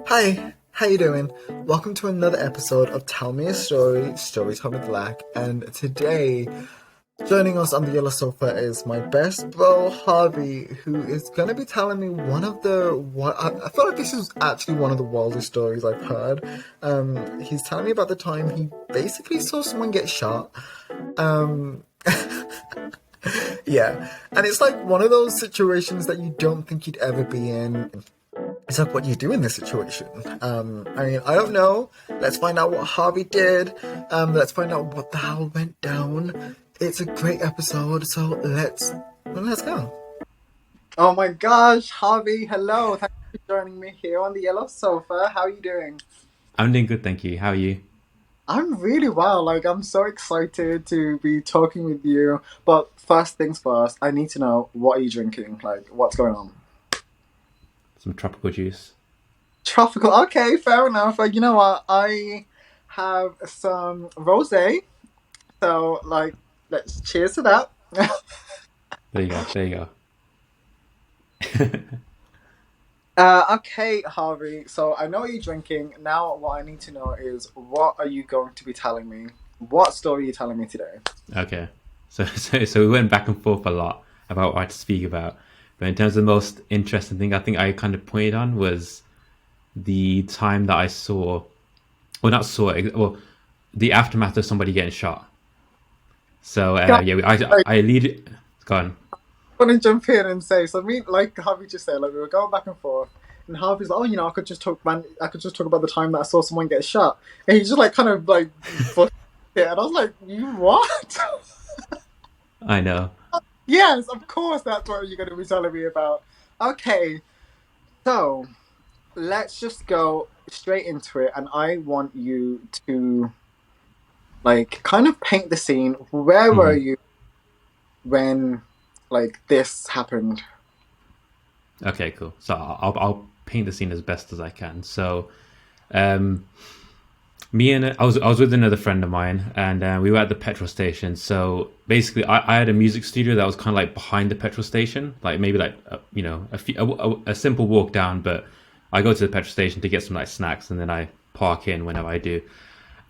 Hi, how you doing? Welcome to another episode of Tell Me a Story, Storytime with Lack. And today, joining us on the yellow sofa is my best bro, Harvey, who is going to be telling me one of the... What I feel like this is actually one of the wildest stories I've heard. He's telling me about the time he basically saw someone get shot. Um, yeah, and it's like one of those situations that you don't think you'd ever be in. It's like, what do you do in this situation? I don't know. Let's find out what Harvey did. Let's find out what the hell went down. It's a great episode, so let's go. Oh my gosh, Harvey, hello. Thank you for joining me here on the yellow sofa. How are you doing? I'm doing good, thank you. How are you? I'm really well. Like, I'm so excited to be talking with you. But first things first, I need to know, what are you drinking? Like, what's going on? Some tropical juice. Tropical. Okay, fair enough. You know what? I have some rosé. So, like, let's cheers to that. There you go. There you go. Okay, Harvey. So I know what you're drinking. Now, what I need to know is, what are you going to be telling me? What story are you telling me today? Okay. So we went back and forth a lot about what to speak about. But in terms of the most interesting thing, I think I kind of pointed on was the time that I saw, well, not saw it, well, the aftermath of somebody getting shot. So Guys, yeah, like, I lead it. Gone. I want to jump in and say, so me, like Harvey just said, like we were going back and forth, and Harvey's like, oh, I could just talk, man, I could just talk about the time that I saw someone get shot, and he just like kind of like, yeah, and I was like, you what? I know. Yes, of course, that's what you're going to be telling me about. Okay, so let's just go straight into it, and I want you to like kind of paint the scene. Where were Hmm. you when like this happened? Okay, cool. So I'll paint the scene as best as I can. So um, me and I was with another friend of mine, and we were at the petrol station. So basically, I had a music studio that was kind of like behind the petrol station, like maybe like a simple walk down. But I go to the petrol station to get some like snacks, and then I park in whenever I do.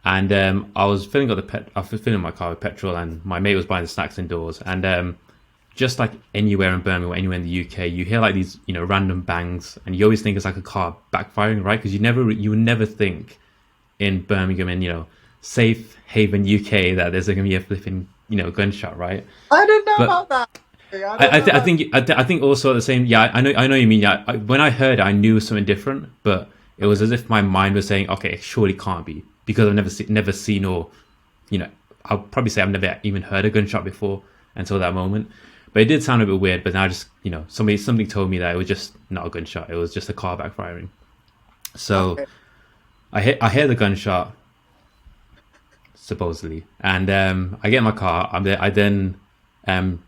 And I was I was filling my car with petrol, and my mate was buying the snacks indoors. And just like anywhere in Birmingham or anywhere in the UK, you hear like these random bangs, and you always think it's like a car backfiring, right? Because you would never think in Birmingham and safe haven UK that there's going to be a flipping gunshot, right? I didn't know But about that. I didn't know I about. think I think also at the same, yeah, I know what you mean. Yeah, when I heard it, I knew it was something different, but it was as if my mind was saying, okay, it surely can't be, because I've never seen, or you know I'll probably say I've never even heard a gunshot before until that moment. But it did sound a bit weird. But now just something told me that it was just not a gunshot. It was just a car backfiring. So Okay, I hear the gunshot supposedly, and I get in my car. I then um,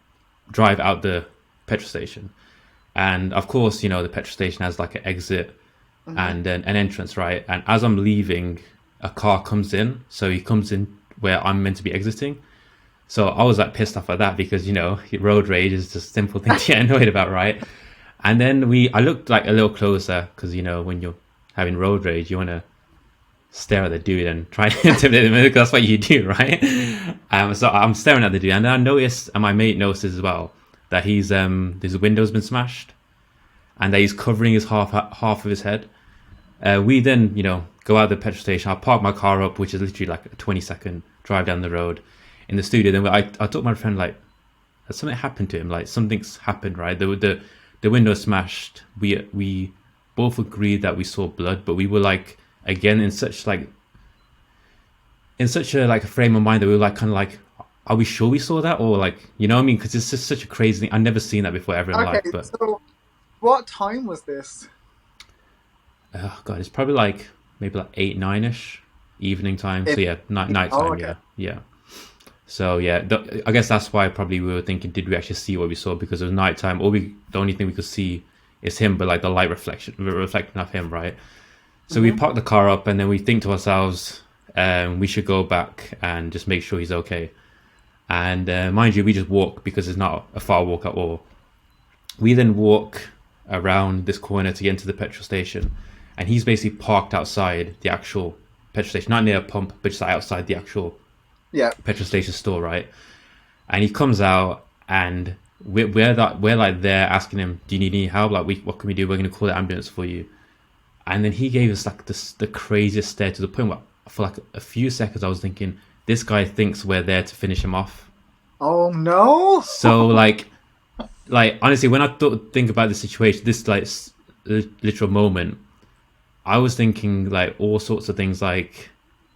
drive out the petrol station, and of course, the petrol station has like an exit hmm, and then an entrance, right? And as I'm leaving, a car comes in. So he comes in where I'm meant to be exiting. So I was like pissed off at that because road rage is just a simple thing to get annoyed about, right? And then I looked like a little closer because when you're having road rage, you want to stare at the dude and try to intimidate him because that's what you do, right? So I'm staring at the dude, and then I noticed, and my mate notices as well, that his window's been smashed, and that he's covering his half of his head. We then, go out of the petrol station. I park my car up, which is literally like a 20-second drive down the road in the studio. Then I told my friend, like, has something happened to him? Like, something's happened, right? The window smashed. We both agreed that we saw blood, but we were like, again, in such a like a frame of mind that we were like, kind of like, are we sure we saw that? Or like, you know what I mean? Because it's just such a crazy thing. I've never seen that before ever in okay. life. But So, what time was this? oh god, it's probably like maybe like 8, 9 ish evening time. So yeah, night Oh, time. okay. Yeah, yeah. So yeah, I guess that's why probably we were thinking, did we actually see what we saw? Because it was nighttime. The only thing we could see is him, but like the light reflecting off him, right? So we Hmm. park the car up, and then we think to ourselves, we should go back and just make sure he's okay. And mind you, we just walk because it's not a far walk at all. We then walk around this corner to get into the petrol station, and he's basically parked outside the actual petrol station, not near a pump, but just outside the actual Yeah. petrol station store, right? And he comes out, and we're like there asking him, "Do you need any help? Like, what can we do? We're gonna call the ambulance for you." And then he gave us like the craziest stare, to the point where for like a few seconds I was thinking, this guy thinks we're there to finish him off. Oh no. So like honestly, when I think about the situation, this like literal moment, I was thinking like all sorts of things. Like,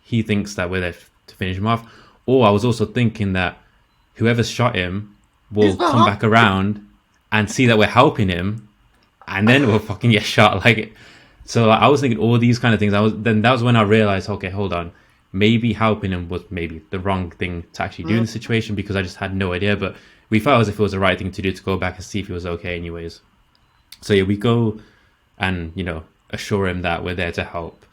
he thinks that we're there to finish him off, or I was also thinking that whoever shot him Is will that come back around and see that we're helping him, and then we'll fucking get shot. Like, so like, I was thinking all these kind of things. That was when I realized, okay, hold on, maybe helping him was maybe the wrong thing to actually do in the situation, because I just had no idea. But we felt as if it was the right thing to do, to go back and see if he was okay anyways. So yeah, we go and assure him that we're there to help,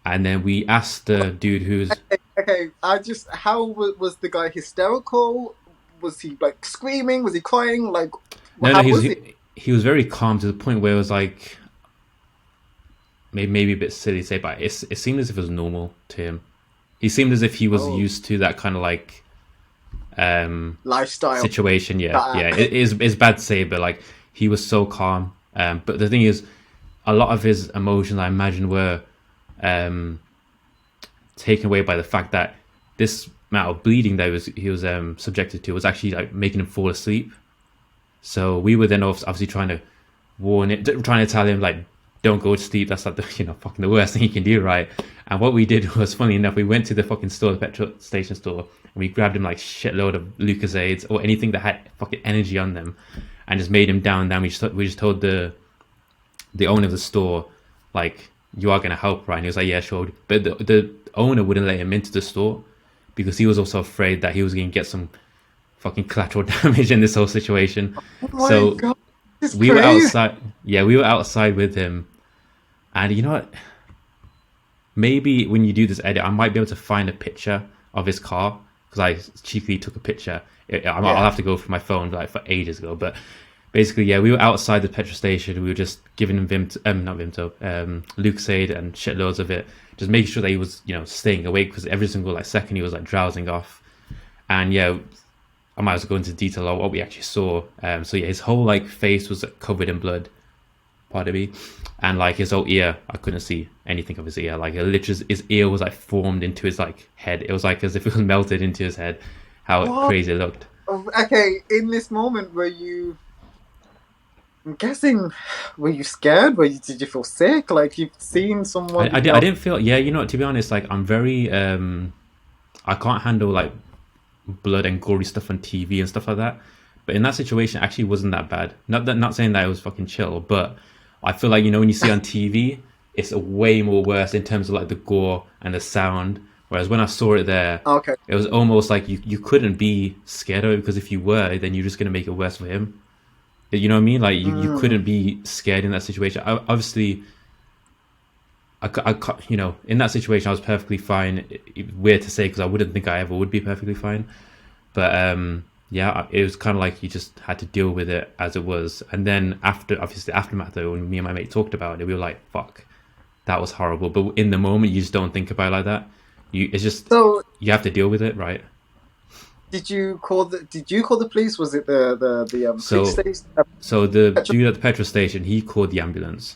and then we asked the dude who's okay? How was the guy hysterical? Was he like screaming? Was he crying? Like, no, how he was was he? he was very calm, to the point where it was like maybe a bit silly to say, but it seemed as if it was normal to him. He seemed as if he was Oh, used to that kind of like lifestyle. situation. Yeah, That. yeah. It's bad to say, but like, he was so calm. But the thing is, a lot of his emotions, I imagine, were um, taken away by the fact that this amount of bleeding that he was subjected to was actually like making him fall asleep. So we were then obviously trying to trying to tell him like, don't go to sleep. That's like the fucking the worst thing you can do, right? And what we did was, funny enough, we went to the fucking store, the petrol station store, and we grabbed him like shitload of Lucozades or anything that had fucking energy on them, and just made him down. Then we just told the owner of the store, like, you are gonna help, right? And he was like, yeah, sure. But the owner wouldn't let him into the store, because he was also afraid that he was gonna get some fucking collateral damage in this whole situation. Oh my So god, this is we were crazy. outside. Yeah, we were outside with him, and you know what? Maybe when you do this edit, I might be able to find a picture of his car, because I cheekily took a picture. I'll Yeah. have to go through my phone like for ages ago, but basically, yeah, we were outside the petrol station. We were just giving him not Vimto, Lucasade and shitloads of it, just making sure that he was, staying awake, because every single like second he was like drowsing off. And yeah, I might as well go into detail of what we actually saw. So yeah, his whole like face was covered in blood, pardon me, and like his whole ear, I couldn't see anything of his ear. Like, it literally, his ear was like formed into his like head. It was like as if it was melted into his head. How What? crazy it looked. Okay, in this moment, I'm guessing, were you scared? Did you feel sick? Like you've seen someone that you I know? didn't feel. Yeah, to be honest, like, I'm very I can't handle like blood and gory stuff on TV and stuff like that. But in that situation, it actually wasn't that bad. Not saying that it was fucking chill, but I feel like, when you see on TV, it's a way more worse in terms of like the gore and the sound. Whereas when I saw it there, Okay. it was almost like you couldn't be scared of it, because if you were, then you're just gonna make it worse for him. You know what I mean? Like, you Mm. couldn't be scared in that situation. Obviously, in that situation, I was perfectly fine. Weird to say, because I wouldn't think I ever would be perfectly fine. But yeah, it was kind of like you just had to deal with it as it was. And then after, obviously, aftermath, though, when me and my mate talked about it, we were like, "Fuck, that was horrible." But in the moment, you just don't think about it like that. It's just, So you have to deal with it, right? did you call the police? Was it the police So, station? the Petrol- dude at the petrol station, he called the ambulance.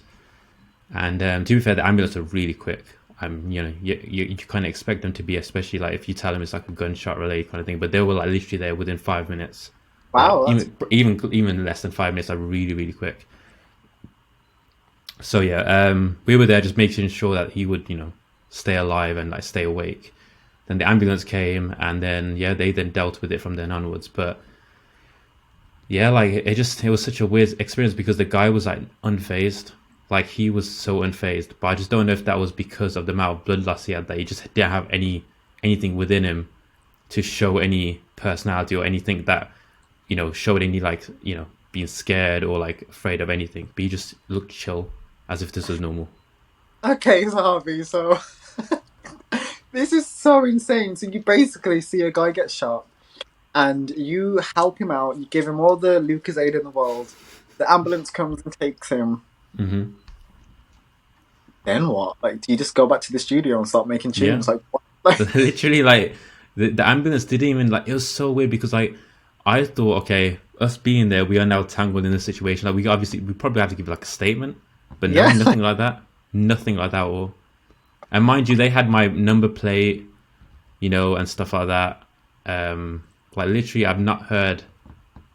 And to be fair, the ambulance are really quick. You kind of expect them to be, especially like if you tell them it's like a gunshot related kind of thing. But they were like literally there within 5 minutes. Like, Wow, that's even less than 5 minutes are really, really quick. So yeah, we were there just making sure that he would, stay alive and like stay awake. Then the ambulance came, and then yeah, they then dealt with it from then onwards. But yeah, like, it was such a weird experience, because the guy was like unfazed. Like, he was so unfazed. But I just don't know if that was because of the amount of blood loss he had, that he just didn't have anything within him to show any personality or anything that, showed any like, being scared or like afraid of anything. But he just looked chill, as if this was normal. okay, so Harvey. So this is so insane. So you basically see a guy get shot, and you help him out. You give him all the Lucasade in the world. The ambulance comes and takes him. Hmm. Then what? Like, do you just go back to the studio and start making Yeah. tunes? Like, what? So literally, like the ambulance didn't even like. It was so weird because like I thought, okay, us being there, we are now tangled in this situation. Like we probably have to give like a statement, but no, Yeah. nothing like that. Nothing like that at all. And mind you, they had my number plate, and stuff like that. Like literally, I've not heard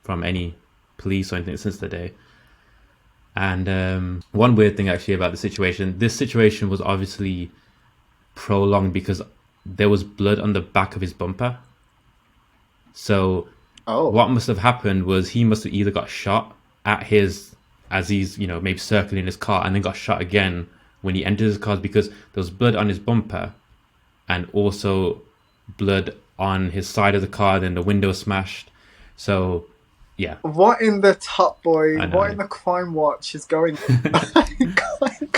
from any police or anything since the day. And one weird thing actually about the situation, this situation was obviously prolonged because there was blood on the back of his bumper. So Oh. what must have happened was he must have either got shot at his as he's maybe circling his car and then got shot again when he entered his car because there was blood on his bumper and also blood on his side of the car. Then the window smashed. So yeah, What in the Top Boy? I What know. in the Crime Watch is going on?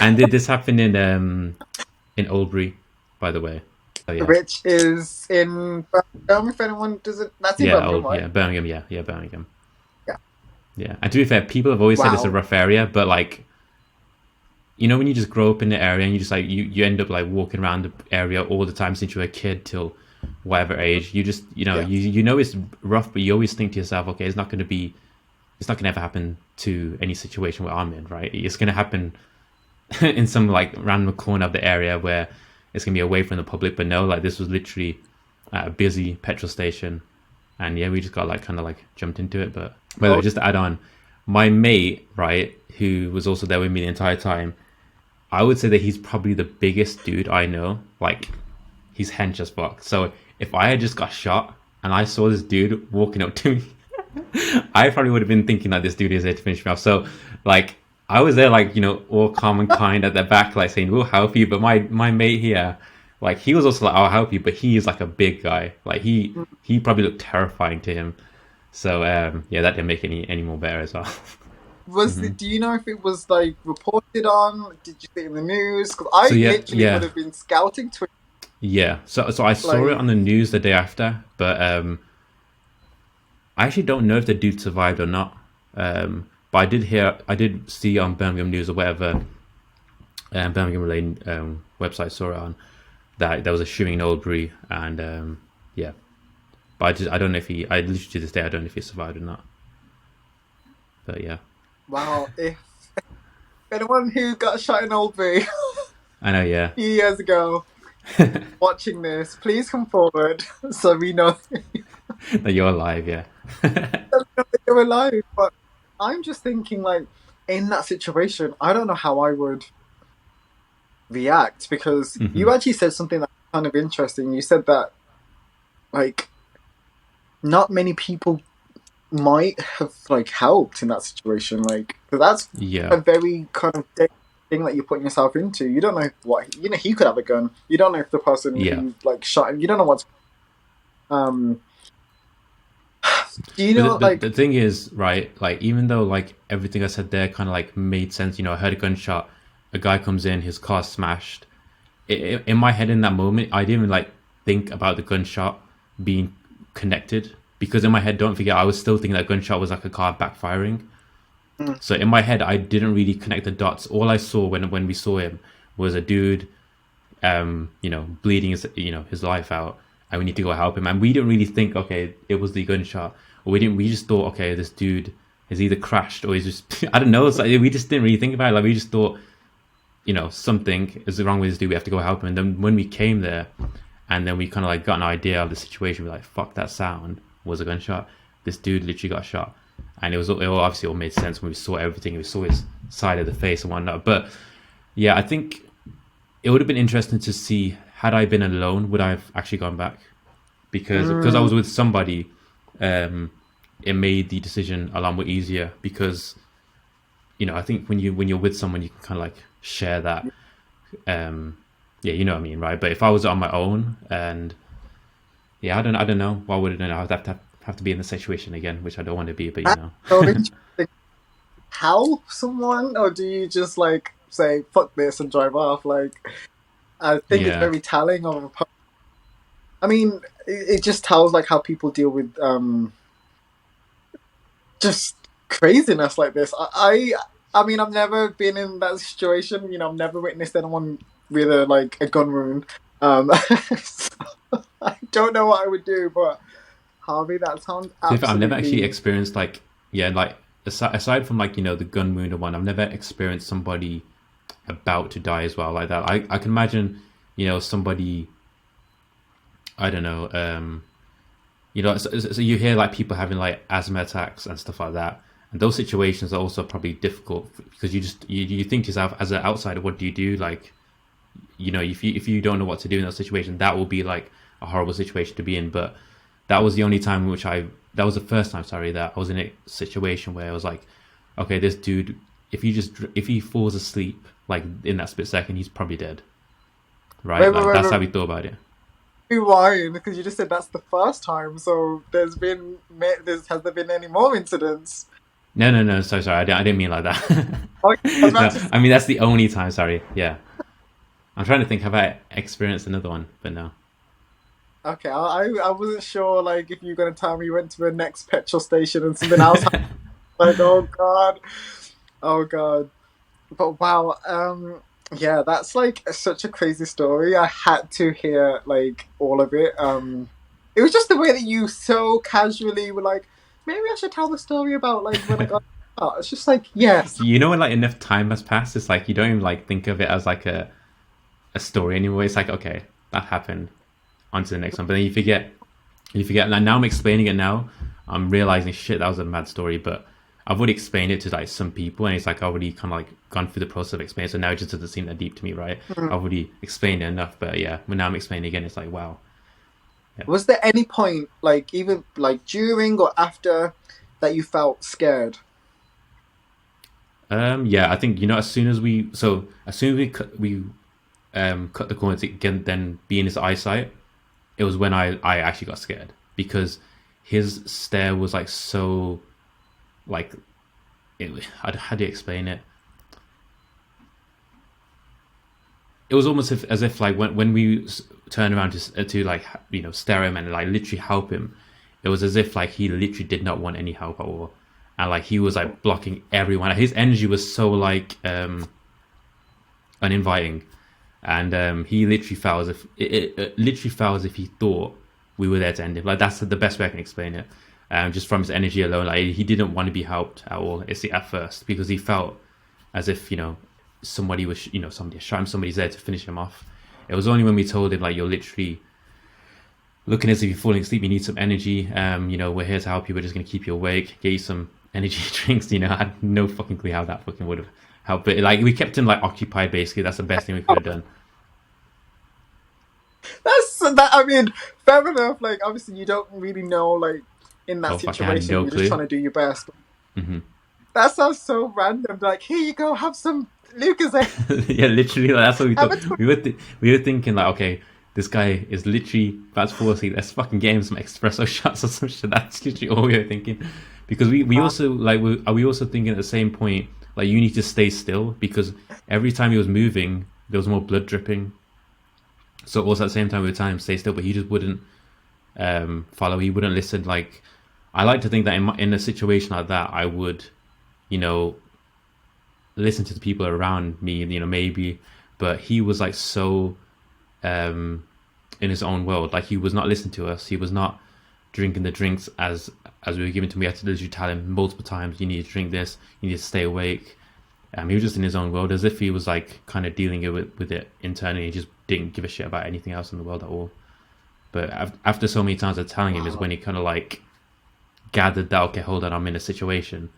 And did this happen in Oldbury, by the way? So yeah, Which is in Birmingham, if anyone doesn't. That's in Birmingham, right? yeah, Birmingham, yeah, Birmingham. Yeah. Yeah, and to be fair, people have always said it's a Wow. rough area, but like, when you just grow up in the area and you just like you end up like walking around the area all the time since you were a kid till whatever age, you just Yeah. it's rough, but you always think to yourself, okay, it's not gonna ever happen to any situation where I'm in, right? It's gonna happen in some like random corner of the area where it's gonna be away from the public. But no, like this was literally at a busy petrol station, and yeah, we just got like kind of like jumped into it. But by the way, Oh, just to add on, my mate, right, who was also there with me the entire time, I would say that he's probably the biggest dude I know. Like he's hench as fuck. So if I had just got shot and I saw this dude walking up to me, I probably would have been thinking that this dude is there to finish me off. So, like, I was there, like, all calm and kind at the back, like saying, "We'll help you." But my mate here, like, he was also like, "I'll help you," but he is like a big guy. Like, he probably looked terrifying to him. So, yeah, that didn't make any more better as well. was it? Do you know if it was like reported on? Did you see it in the news? Because I So yeah, literally would yeah, have been scouting Twitter. yeah. So I saw it Like, on the news the day after, but I actually don't know if the dude survived or not. But I did see on Birmingham News or whatever Birmingham related website saw it on that there was a shooting in Oldbury, and yeah. But I don't know if I literally to this day I don't know if he survived or not. But yeah, wow, if anyone who got shot in Oldbury I know. Yeah, few years ago watching this, please come forward so we know that you're alive. Yeah, that you're alive. But I'm just thinking, like, in that situation, I don't know how I would react because you actually said something that's kind of interesting. You said that, like, not many people might have, like, helped in that situation. Like, that's yeah, a very kind of thing that you're putting yourself into. You don't know what, he could have a gun. You don't know if the person yeah. who, like, shot him, you don't know what's, um, do you But know, the like, thing is, right? Like, even though like everything I said there kind of like made sense, I heard a gunshot, a guy comes in, his car's smashed. In my head, in that moment, I didn't even like think about the gunshot being connected because in my head, don't forget, I was still thinking that gunshot was like a car backfiring. mm, So in my head, I didn't really connect the dots. All I saw when we saw him was a dude bleeding his life out, and we need to go help him. And we didn't really think, okay, it was the gunshot, or we didn't. We just thought, okay, this dude has either crashed or he's just I don't know. It's like, we just didn't really think about it. Like we just thought, something is wrong with this dude. We have to go help him. And then when we came there, and then we kind of like got an idea of the situation, we're like, fuck, that sound was a gunshot. This dude literally got shot, and it all obviously all made sense when we saw everything. We saw his side of the face and whatnot. But yeah, I think it would have been interesting to see had I been alone, would I have actually gone back? Because I mm, was with somebody, it made the decision a lot more easier. Because I think when you're with someone, you can kind of like share that. Yeah, you know what I mean, right? But if I was on my own, and yeah, I don't know, why would I have to be in the situation again, which I don't want to be, but that's so interesting. How someone, or do you just, like, say, fuck this and drive off? Like, I think it's yeah, very telling of I mean, it just tells, like, how people deal with, just craziness like this. I mean, I've never been in that situation. I've never witnessed anyone with a gun wound. So I don't know what I would do, but Harvey, that sounds To be fair, I've never actually absolutely. experienced like yeah, like aside from like the gun wound one, I've never experienced somebody about to die as well like that. I can imagine somebody I don't know so you hear like people having like asthma attacks and stuff like that, and those situations are also probably difficult because you think to yourself as an outsider, what do you do? Like if you don't know what to do in that situation, that will be like a horrible situation to be in. But that was the only time in which that was the first time, sorry, that I was in a situation where I was like, okay, this dude, if he falls asleep like in that split second, he's probably dead, Wait, right? wait, Like wait, that's wait, how we thought about it. rewind, because you just said that's the first time. So has there been any more incidents? No, no, no. So sorry, I didn't mean like that. Oh, I was about No, to. I mean that's the only time. Sorry, yeah. I'm trying to think. Have I experienced another one? But no. Okay, I wasn't sure if you were gonna tell me you went to the next petrol station and something else happened. Like, oh god, oh god. But wow, yeah, that's such a crazy story. I had to hear all of it. It was just the way that you so casually were like, maybe I should tell the story about when I got out. It's just like, yes, When like enough time has passed, it's like you don't even like think of it as like a story anymore. It's like okay, that happened. On to the next one. But then you forget. Like now I'm explaining it now. I'm realizing shit that was a mad story, but I've already explained it to like some people, and it's like I've already kind of like gone through the process of explaining. So now it just doesn't seem that deep to me, right? mm. I've already explained it enough, but yeah, when now I'm explaining it again, it's like wow, yeah. Was there any point, even during or after, that you felt scared? Yeah, I think as soon as we cut the corner to then be in his eyesight, it was when I actually got scared because his stare was like so like how do you explain it? It was almost as if like when we turned around to like stare at him and like literally help him, it was as if like he literally did not want any help at all, and like he was like blocking everyone. His energy was so like uninviting, and he literally felt as if it literally felt as if he thought we were there to end him. Like that's the best way I can explain it. Just from his energy alone, like he didn't want to be helped at all. It's at first because he felt as if somebody shot him, somebody's there to finish him off. It was only when we told him like you're literally looking as if you're falling asleep, you need some energy. We're here to help you. We're just gonna keep you awake, get you some energy drinks. I had no fucking clue how that fucking would have helped. But like we kept him like occupied. Basically, that's the best thing we could have done. That's that. I mean, fair enough. Obviously, you don't really know, in that Oh fucking, I had situation. no You're just clue. trying to do your best. That sounds so random. Like, here you go, have some Lucozade. Yeah, literally, like, that's what we Have thought. a twist. We were thinking like, okay, this guy is literally about to fall asleep. Let's fucking get him some espresso shots or some shit. That's literally all we were thinking. Because we also like we also thinking at the same point like you need to stay still because every time he was moving there was more blood dripping. So also at the same time we were telling him stay still, but he just wouldn't follow. He wouldn't listen. Like I like to think that in a situation like that I would, you know, listen to the people around me, maybe. But he was like so in his own world. Like he was not listening to us. He was not drinking the drinks as we were given to him. We had to literally tell him multiple times, you need to drink this, you need to stay awake. He was just in his own world, as if he was like kind of dealing with it internally. He just didn't give a shit about anything else in the world at all. But after so many times of telling him is Wow. when he kind of like gathered that, okay, hold on, I'm in a situation.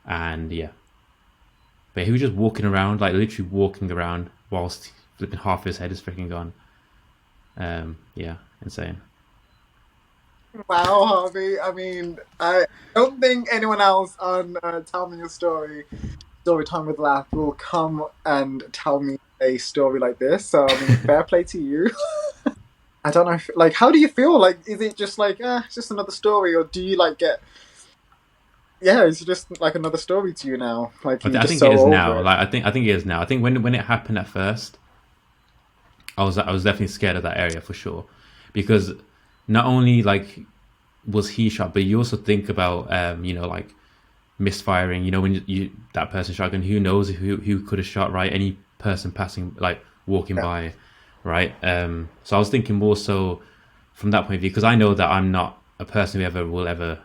And yeah, but he was just walking around, like literally walking around whilst flipping half his head is freaking gone. Yeah, insane. Wow, Harvey. I mean, I don't think anyone else on Tell Me Your Story Time with Laugh, will come and tell me a story like this. So, I mean, fair play to you. I don't know, how do you feel? Is it just it's just another story, or do you get, yeah, it's just like another story to you now? I, You're I just think it so is over now. it. Like I think it is now. I think when it happened at first, I was definitely scared of that area for sure, because not only like was he shot, but you also think about like misfiring. You know, when that person shotgun, who knows who could have shot, right? Any person passing, like walking Yeah. by, right? So I was thinking more so from that point of view, because I know that I'm not a person who ever will ever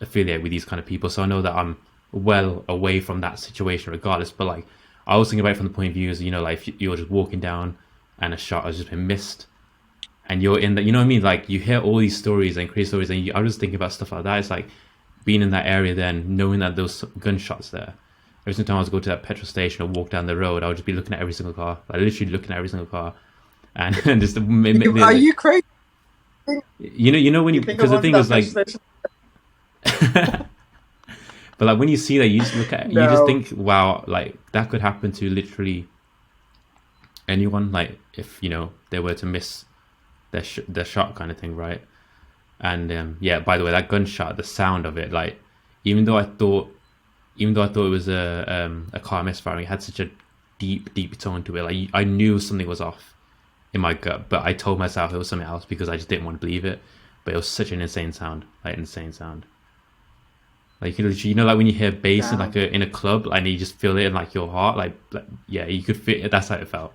affiliate with these kind of people. So I know that I'm well away from that situation regardless. But like, I was thinking about it from the point of view as, you know, like if you're just walking down and a shot has just been missed, and you're in that, you know what I mean? Like you hear all these stories and crazy stories, and I was just thinking about stuff like that. It's like being in that area, then knowing that those gunshots there. Every single time I was go to that petrol station or walk down the road, I would just be looking at every single car, like literally looking at every single car, and, and just Are you crazy? you know when You you, think of because the going to thing that is petrol like, station? but like when you see that, you just look at, you just No. think, wow, like that could happen to literally anyone. Like if you know they were to miss their shot, kind of thing, right? And yeah, by the way, that gunshot, the sound of it, like even though I thought, it was a car misfiring, it had such a deep tone to it. Like I knew something was off in my gut, but I told myself it was something else because I just didn't want to believe it. But it was such an insane sound, like insane sound. Like you can literally, you know, like when you hear bass in like Damn. in a club, and you just feel it in like your heart, like yeah, you could feel it. That's how it felt.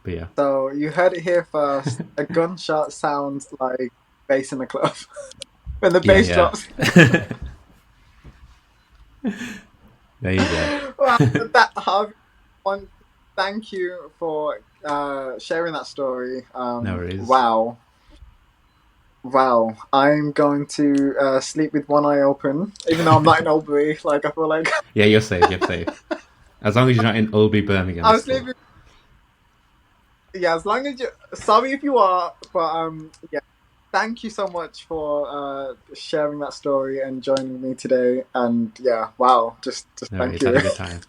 But yeah, So you heard it here first. A gunshot sounds like bass in the club when the yeah, bass yeah. drops. There you go. Wow, that Harvey, one. Thank you for sharing that story. No worries. Wow, wow. I'm going to sleep with one eye open, even though I'm not in Albury. Like I feel like Yeah, you're safe. You're safe. As long as you're not in Oldby, Birmingham, I'm it's cool. sleeping. Yeah, as long as you. Sorry if you are, but yeah. Thank you so much for sharing that story and joining me today. And yeah, wow, just No thank worries. Had you. a good time.